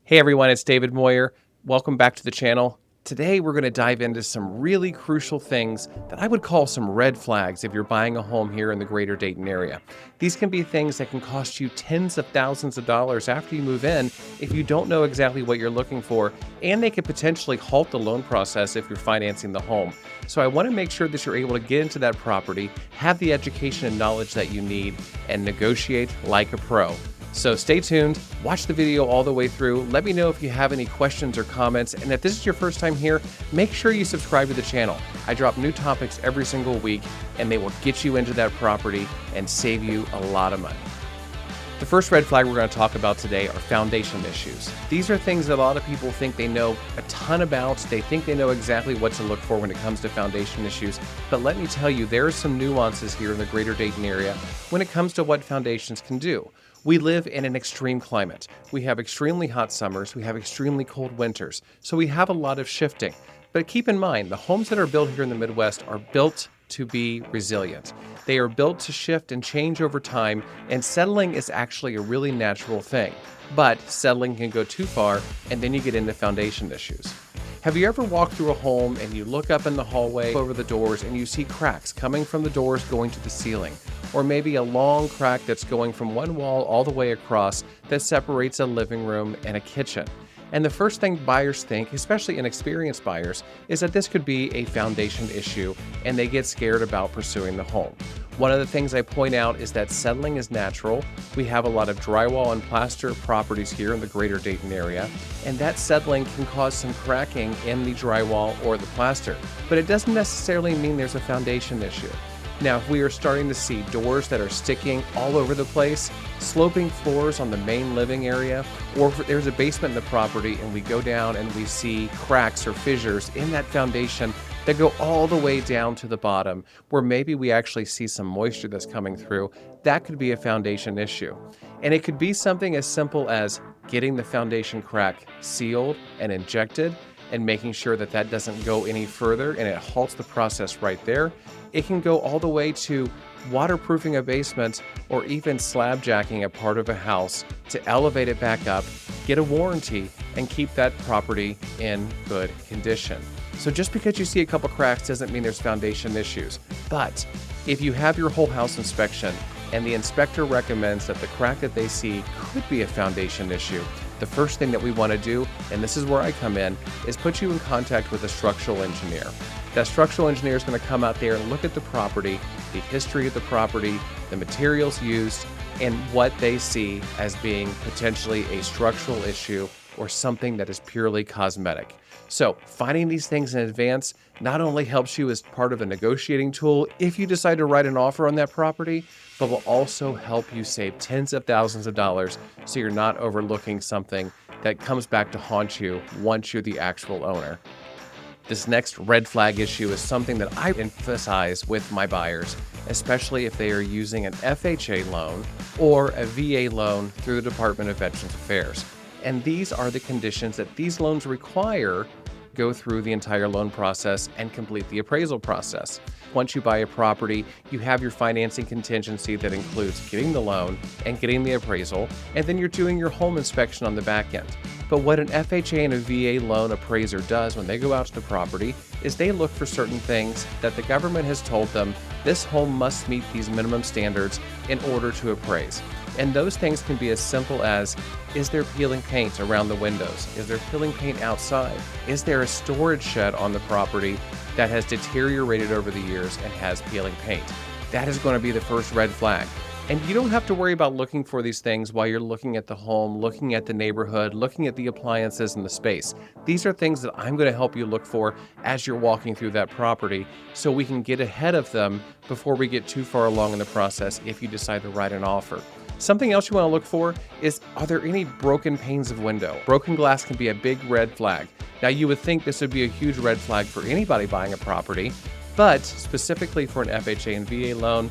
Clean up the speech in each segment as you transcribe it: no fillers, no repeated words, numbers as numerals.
Hey everyone, it's David Moyer. Welcome back to the channel. Today we're going to dive into some really crucial things that I would call some red flags if you're buying a home here in the Greater Dayton area. These can be things that can cost you tens of thousands of dollars after you move in if you don't know exactly what you're looking for, and they could potentially halt the loan process if you're financing the home. So I want to make sure that you're able to get into that property, have the education and knowledge that you need, and negotiate like a pro. So stay tuned, watch the video all the way through. Let me know if you have any questions or comments. And if this is your first time here, make sure you subscribe to the channel. I drop new topics every single week, and they will get you into that property and save you a lot of money. The first red flag we're going to talk about today are foundation issues. These are things that a lot of people think they know a ton about. They think they know exactly what to look for when it comes to foundation issues. But let me tell you, there are some nuances here in the Greater Dayton area when it comes to what foundations can do. We live in an extreme climate. We have extremely hot summers, we have extremely cold winters, so we have a lot of shifting. But keep in mind, the homes that are built here in the Midwest are built to be resilient. They are built to shift and change over time, and settling is actually a really natural thing. But settling can go too far, and then you get into foundation issues. Have you ever walked through a home and you look up in the hallway over the doors and you see cracks coming from the doors going to the ceiling? Or maybe a long crack that's going from one wall all the way across that separates a living room and a kitchen. And the first thing buyers think, especially inexperienced buyers, is that this could be a foundation issue and they get scared about pursuing the home. One of the things I point out is that settling is natural. We have a lot of drywall and plaster properties here in the Greater Dayton area, and that settling can cause some cracking in the drywall or the plaster, but it doesn't necessarily mean there's a foundation issue. Now, if we are starting to see doors that are sticking all over the place, sloping floors on the main living area, or if there's a basement in the property and we go down and we see cracks or fissures in that foundation that go all the way down to the bottom, where maybe we actually see some moisture that's coming through, that could be a foundation issue. And it could be something as simple as getting the foundation crack sealed and injected and making sure that that doesn't go any further and it halts the process right there. It can go all the way to waterproofing a basement or even slab jacking a part of a house to elevate it back up, get a warranty, and keep that property in good condition. So just because you see a couple cracks doesn't mean there's foundation issues. But if you have your whole house inspection and the inspector recommends that the crack that they see could be a foundation issue, the first thing that we want to do, and this is where I come in, is put you in contact with a structural engineer. That structural engineer is going to come out there and look at the property, the history of the property, the materials used, and what they see as being potentially a structural issue or something that is purely cosmetic. So finding these things in advance not only helps you as part of a negotiating tool if you decide to write an offer on that property, but will also help you save tens of thousands of dollars so you're not overlooking something that comes back to haunt you once you're the actual owner. This next red flag issue is something that I emphasize with my buyers, especially if they are using an FHA loan or a VA loan through the Department of Veterans Affairs. And these are the conditions that these loans require go through the entire loan process and complete the appraisal process. Once you buy a property, you have your financing contingency that includes getting the loan and getting the appraisal, and then you're doing your home inspection on the back end. But what an FHA and a VA loan appraiser does when they go out to the property is they look for certain things that the government has told them this home must meet these minimum standards in order to appraise. And those things can be as simple as, is there peeling paint around the windows? Is there peeling paint outside? Is there a storage shed on the property that has deteriorated over the years and has peeling paint? That is going to be the first red flag. And you don't have to worry about looking for these things while you're looking at the home, looking at the neighborhood, looking at the appliances and the space. These are things that I'm going to help you look for as you're walking through that property so we can get ahead of them before we get too far along in the process if you decide to write an offer. Something else you want to look for is, are there any broken panes of window? Broken glass can be a big red flag. Now, you would think this would be a huge red flag for anybody buying a property, but specifically for an FHA and VA loan,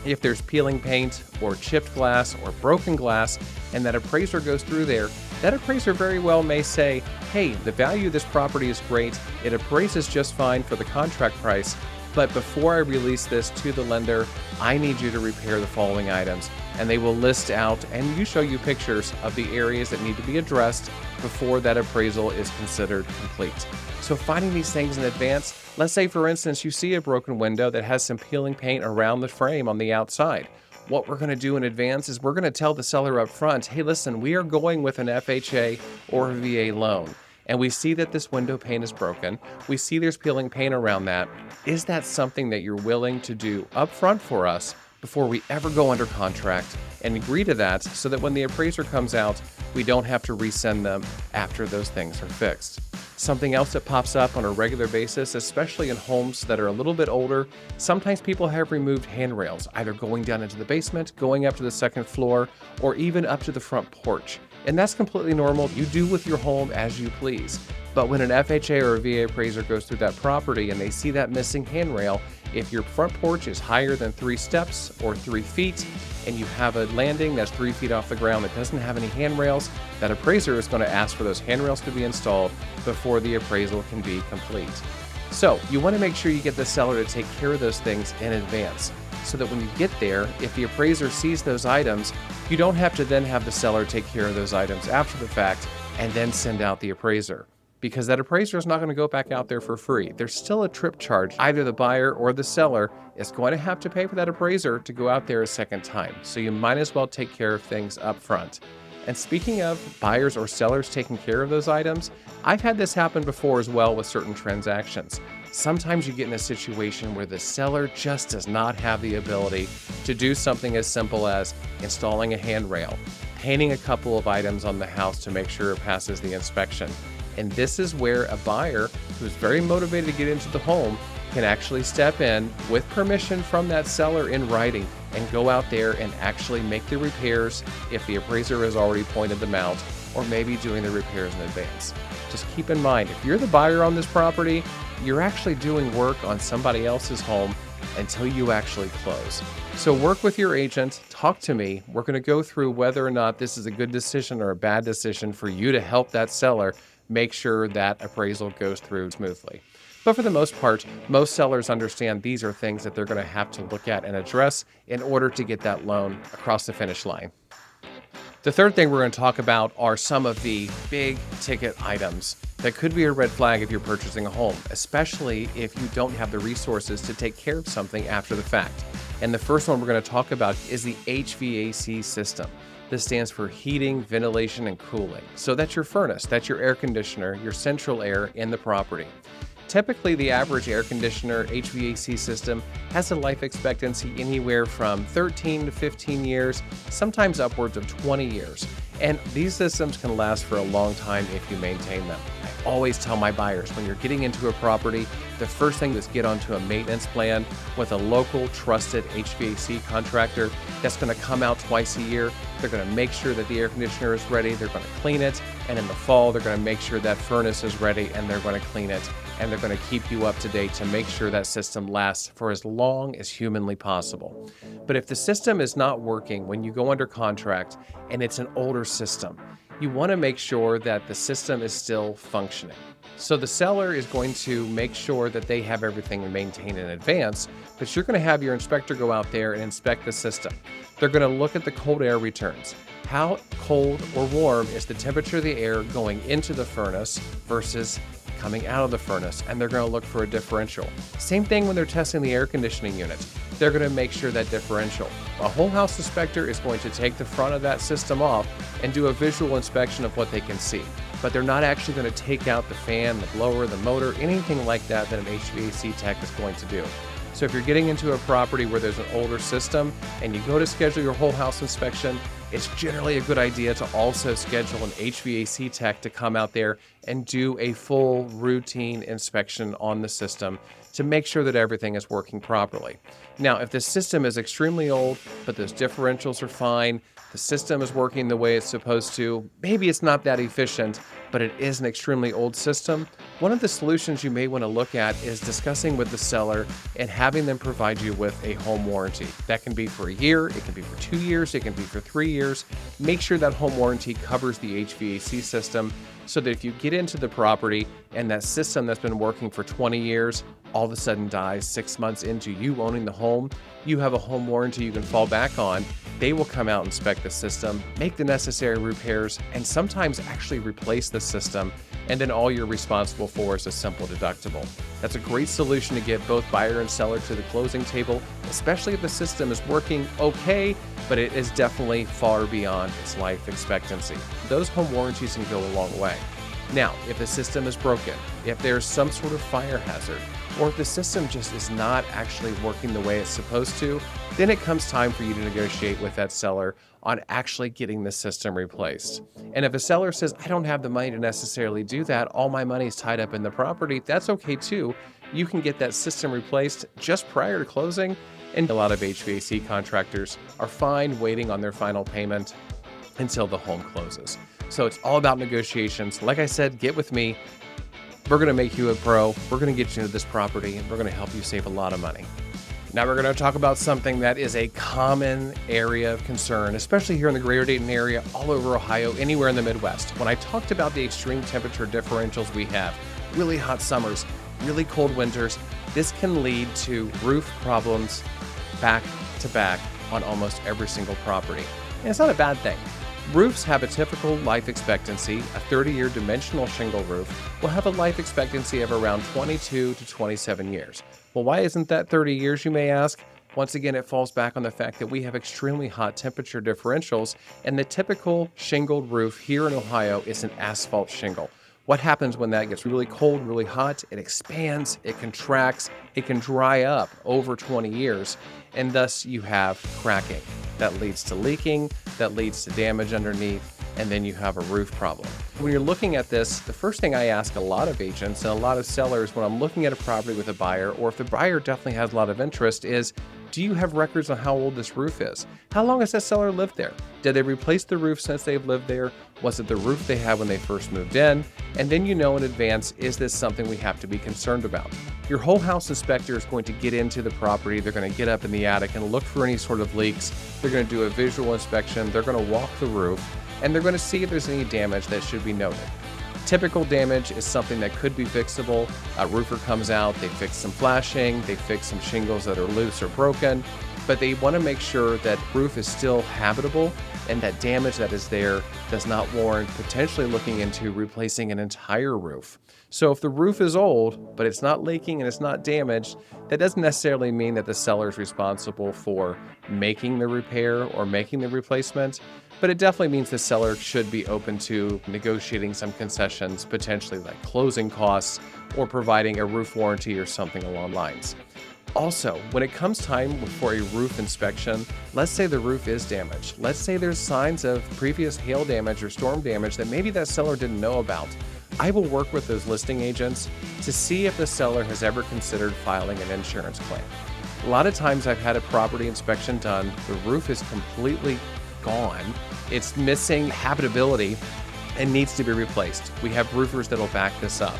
if there's peeling paint or chipped glass or broken glass and that appraiser goes through there, that appraiser very well may say, hey, the value of this property is great, it appraises just fine for the contract price, but before I release this to the lender, I need you to repair the following items. And they will list out and show you pictures of the areas that need to be addressed before that appraisal is considered complete. So finding these things in advance, let's say for instance you see a broken window that has some peeling paint around the frame on the outside. What we're going to do in advance is we're going to tell the seller up front, hey listen, we are going with an FHA or VA loan. And we see that this window pane is broken. We see there's peeling paint around that. Is that something that you're willing to do upfront for us before we ever go under contract, and agree to that so that when the appraiser comes out, we don't have to resend them after those things are fixed? Something else that pops up on a regular basis, especially in homes that are a little bit older, sometimes people have removed handrails, either going down into the basement, going up to the second floor, or even up to the front porch. And that's completely normal. You do with your home as you please. But when an FHA or a VA appraiser goes through that property and they see that missing handrail, if your front porch is higher than 3 steps or 3 feet, and you have a landing that's 3 feet off the ground that doesn't have any handrails, that appraiser is going to ask for those handrails to be installed before the appraisal can be complete. So you want to make sure you get the seller to take care of those things in advance, so that when you get there, if the appraiser sees those items, you don't have to then have the seller take care of those items after the fact and then send out the appraiser. Because that appraiser is not going to go back out there for free. There's still a trip charge. Either the buyer or the seller is going to have to pay for that appraiser to go out there a second time. So you might as well take care of things up front. And speaking of buyers or sellers taking care of those items, I've had this happen before as well with certain transactions. Sometimes you get in a situation where the seller just does not have the ability to do something as simple as installing a handrail, painting a couple of items on the house to make sure it passes the inspection. And this is where a buyer who's very motivated to get into the home can actually step in with permission from that seller in writing and go out there and actually make the repairs if the appraiser has already pointed them out, or maybe doing the repairs in advance. Just keep in mind, if you're the buyer on this property, you're actually doing work on somebody else's home until you actually close. So work with your agent, talk to me. We're going to go through whether or not this is a good decision or a bad decision for you to help that seller make sure that appraisal goes through smoothly. But for the most part, most sellers understand these are things that they're going to have to look at and address in order to get that loan across the finish line. The third thing we're going to talk about are some of the big ticket items that could be a red flag if you're purchasing a home, especially if you don't have the resources to take care of something after the fact. And the first one we're going to talk about is the HVAC system. This stands for heating, ventilation, and cooling. So that's your furnace, that's your air conditioner, your central air in the property. Typically, the average air conditioner HVAC system has a life expectancy anywhere from 13 to 15 years, sometimes upwards of 20 years. And these systems can last for a long time if you maintain them. I always tell my buyers, when you're getting into a property, the first thing is get onto a maintenance plan with a local trusted HVAC contractor that's going to come out twice a year. They're going to make sure that the air conditioner is ready. They're going to clean it. And in the fall, they're going to make sure that furnace is ready and they're going to clean it. And they're going to keep you up to date to make sure that system lasts for as long as humanly possible. But if the system is not working when you go under contract and it's an older system, you want to make sure that the system is still functioning. So the seller is going to make sure that they have everything maintained in advance, but you're going to have your inspector go out there and inspect the system. They're going to look at the cold air returns. How cold or warm is the temperature of the air going into the furnace versus coming out of the furnace, and they're going to look for a differential. Same thing when they're testing the air conditioning unit. They're going to make sure that differential. A whole house inspector is going to take the front of that system off and do a visual inspection of what they can see. But they're not actually going to take out the fan, the blower, the motor, anything like that an HVAC tech is going to do. So if you're getting into a property where there's an older system and you go to schedule your whole house inspection, it's generally a good idea to also schedule an HVAC tech to come out there and do a full routine inspection on the system to make sure that everything is working properly. Now, if the system is extremely old, but those differentials are fine, the system is working the way it's supposed to, maybe it's not that efficient, but it is an extremely old system, one of the solutions you may want to look at is discussing with the seller and having them provide you with a home warranty. That can be for a year, it can be for 2 years, it can be for 3 years. Make sure that home warranty covers the HVAC system so that if you get into the property and that system that's been working for 20 years all of a sudden dies 6 months into you owning the home, you have a home warranty you can fall back on. They will come out, inspect the system, make the necessary repairs, and sometimes actually replace the system, and then all you're responsible for is a simple deductible. That's a great solution to get both buyer and seller to the closing table, especially if the system is working okay, but it is definitely far beyond its life expectancy. Those home warranties can go a long way. Now, if the system is broken, if there's some sort of fire hazard, or if the system just is not actually working the way it's supposed to, then it comes time for you to negotiate with that seller on actually getting the system replaced. And if a seller says, I don't have the money to necessarily do that, all my money is tied up in the property, that's okay too. You can get that system replaced just prior to closing. And a lot of HVAC contractors are fine waiting on their final payment until the home closes. So it's all about negotiations. Like I said, get with me. We're going to make you a pro. We're going to get you into this property, and we're going to help you save a lot of money. Now we're going to talk about something that is a common area of concern, especially here in the Greater Dayton area, all over Ohio, anywhere in the Midwest. When I talked about the extreme temperature differentials we have, really hot summers, really cold winters, this can lead to roof problems back to back on almost every single property. And it's not a bad thing. Roofs have a typical life expectancy. A 30-year dimensional shingle roof will have a life expectancy of around 22 to 27 years. Well, why isn't that 30 years, you may ask? Once again, it falls back on the fact that we have extremely hot temperature differentials, and the typical shingled roof here in Ohio is an asphalt shingle. What happens when that gets really cold, really hot? It expands, it contracts, it can dry up over 20 years, and thus you have cracking. That leads to leaking, that leads to damage underneath, and then you have a roof problem. When you're looking at this, the first thing I ask a lot of agents and a lot of sellers when I'm looking at a property with a buyer, or if the buyer definitely has a lot of interest, is do you have records on how old this roof is? How long has that seller lived there? Did they replace the roof since they've lived there? Was it the roof they had when they first moved in? And then you know in advance, is this something we have to be concerned about? Your whole house inspector is going to get into the property. They're going to get up in the attic and look for any sort of leaks. They're going to do a visual inspection. They're going to walk the roof, and they're going to see if there's any damage that should be noted. Typical damage is something that could be fixable. A roofer comes out, they fix some flashing, they fix some shingles that are loose or broken, but they want to make sure that roof is still habitable and that damage that is there does not warrant potentially looking into replacing an entire roof. So if the roof is old, but it's not leaking and it's not damaged, that doesn't necessarily mean that the seller is responsible for making the repair or making the replacement, but it definitely means the seller should be open to negotiating some concessions, potentially like closing costs or providing a roof warranty or something along lines. Also, when it comes time for a roof inspection, let's say the roof is damaged. Let's say there's signs of previous hail damage or storm damage that maybe that seller didn't know about. I will work with those listing agents to see if the seller has ever considered filing an insurance claim. A lot of times I've had a property inspection done, the roof is completely gone, it's missing habitability and needs to be replaced. We have roofers that'll back this up.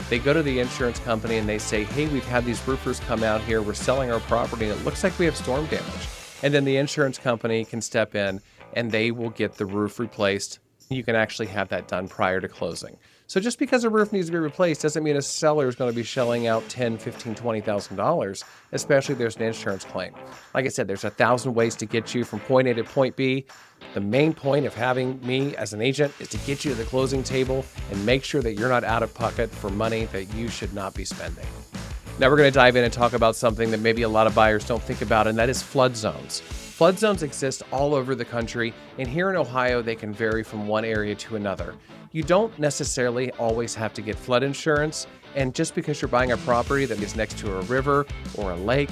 They go to the insurance company and they say, hey, we've had these roofers come out here, we're selling our property and it looks like we have storm damage. And then the insurance company can step in and they will get the roof replaced. You can actually have that done prior to closing. So just because a roof needs to be replaced doesn't mean a seller is going to be shelling out $10,000, $15,000, $20,000, especially if there's an insurance claim. Like I said, there's 1,000 ways to get you from point A to point B. The main point of having me as an agent is to get you to the closing table and make sure that you're not out of pocket for money that you should not be spending. Now we're going to dive in and talk about something that maybe a lot of buyers don't think about, and that is flood zones. Flood zones exist all over the country, and here in Ohio, they can vary from one area to another. You don't necessarily always have to get flood insurance, and just because you're buying a property that is next to a river or a lake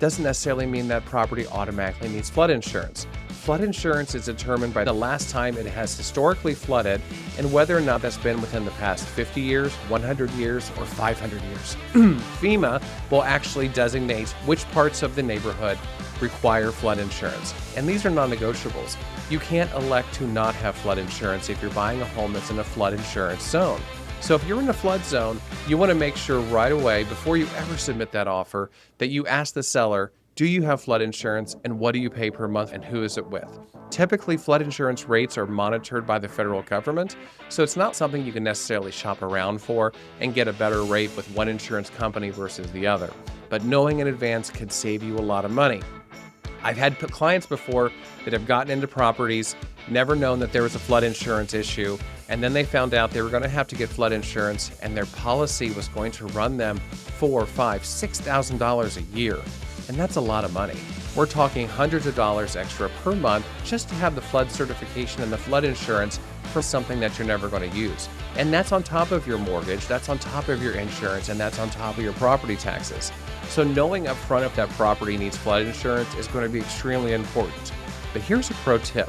doesn't necessarily mean that property automatically needs flood insurance. Flood insurance is determined by the last time it has historically flooded and whether or not that's been within the past 50 years, 100 years, or 500 years. FEMA will actually designate which parts of the neighborhood require flood insurance, and these are non-negotiables. You can't elect to not have flood insurance if you're buying a home that's in a flood insurance zone. So if you're in a flood zone, you want to make sure right away, before you ever submit that offer, that you ask the seller, Do you have flood insurance, and what do you pay per month, and who is it with? Typically, flood insurance rates are monitored by the federal government, so it's not something you can necessarily shop around for and get a better rate with one insurance company versus the other. But knowing in advance could save you a lot of money. I've had clients before that have gotten into properties, never known that there was a flood insurance issue, and then they found out they were going to have to get flood insurance, and their policy was going to run them $4,000, $5,000, $6,000 a year. And that's a lot of money. We're talking hundreds of dollars extra per month just to have the flood certification and the flood insurance for something that you're never going to use. And that's on top of your mortgage, that's on top of your insurance, and that's on top of your property taxes. So knowing upfront if that property needs flood insurance is going to be extremely important. But here's a pro tip.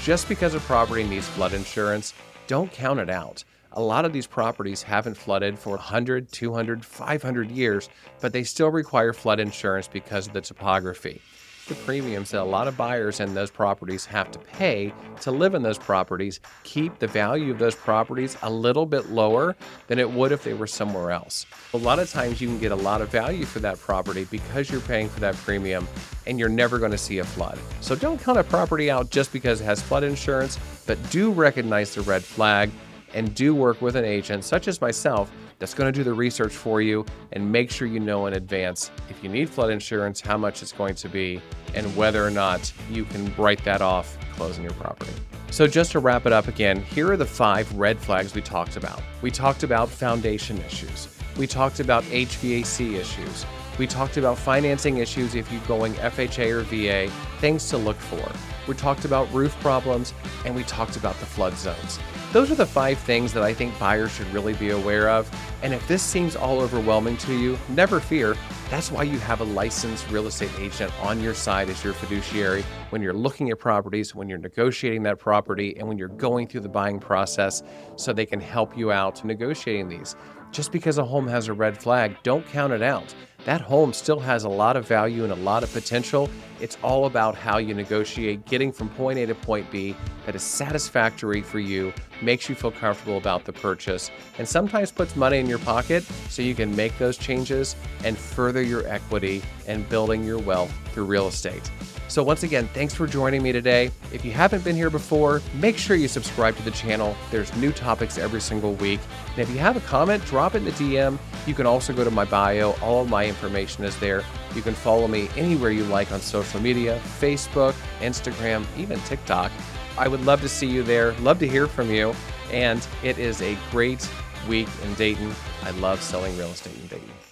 Just because a property needs flood insurance, don't count it out. A lot of these properties haven't flooded for 100, 200, 500 years, but they still require flood insurance because of the topography. The premiums that a lot of buyers in those properties have to pay to live in those properties keep the value of those properties a little bit lower than it would if they were somewhere else. A lot of times you can get a lot of value for that property because you're paying for that premium and you're never going to see a flood. So don't count a property out just because it has flood insurance, but do recognize the red flag and do work with an agent such as myself that's going to do the research for you and make sure you know in advance if you need flood insurance, how much it's going to be, and whether or not you can write that off closing your property. So just to wrap it up again, here are the 5 red flags we talked about. We talked about foundation issues. We talked about HVAC issues. We talked about financing issues if you're going FHA or VA, things to look for. We talked about roof problems, and we talked about the flood zones. Those are the 5 things that I think buyers should really be aware of. And if this seems all overwhelming to you, never fear. That's why you have a licensed real estate agent on your side as your fiduciary when you're looking at properties, when you're negotiating that property, and when you're going through the buying process so they can help you out negotiating these. Just because a home has a red flag, don't count it out. That home still has a lot of value and a lot of potential. It's all about how you negotiate getting from point A to point B that is satisfactory for you, makes you feel comfortable about the purchase, and sometimes puts money in your pocket so you can make those changes and further your equity and building your wealth through real estate. So once again, thanks for joining me today. If you haven't been here before, make sure you subscribe to the channel. There's new topics every single week. And if you have a comment, drop it in the DM. You can also go to my bio. All of my information is there. You can follow me anywhere you like on social media, Facebook, Instagram, even TikTok. I would love to see you there. Love to hear from you. And it is a great week in Dayton. I love selling real estate in Dayton.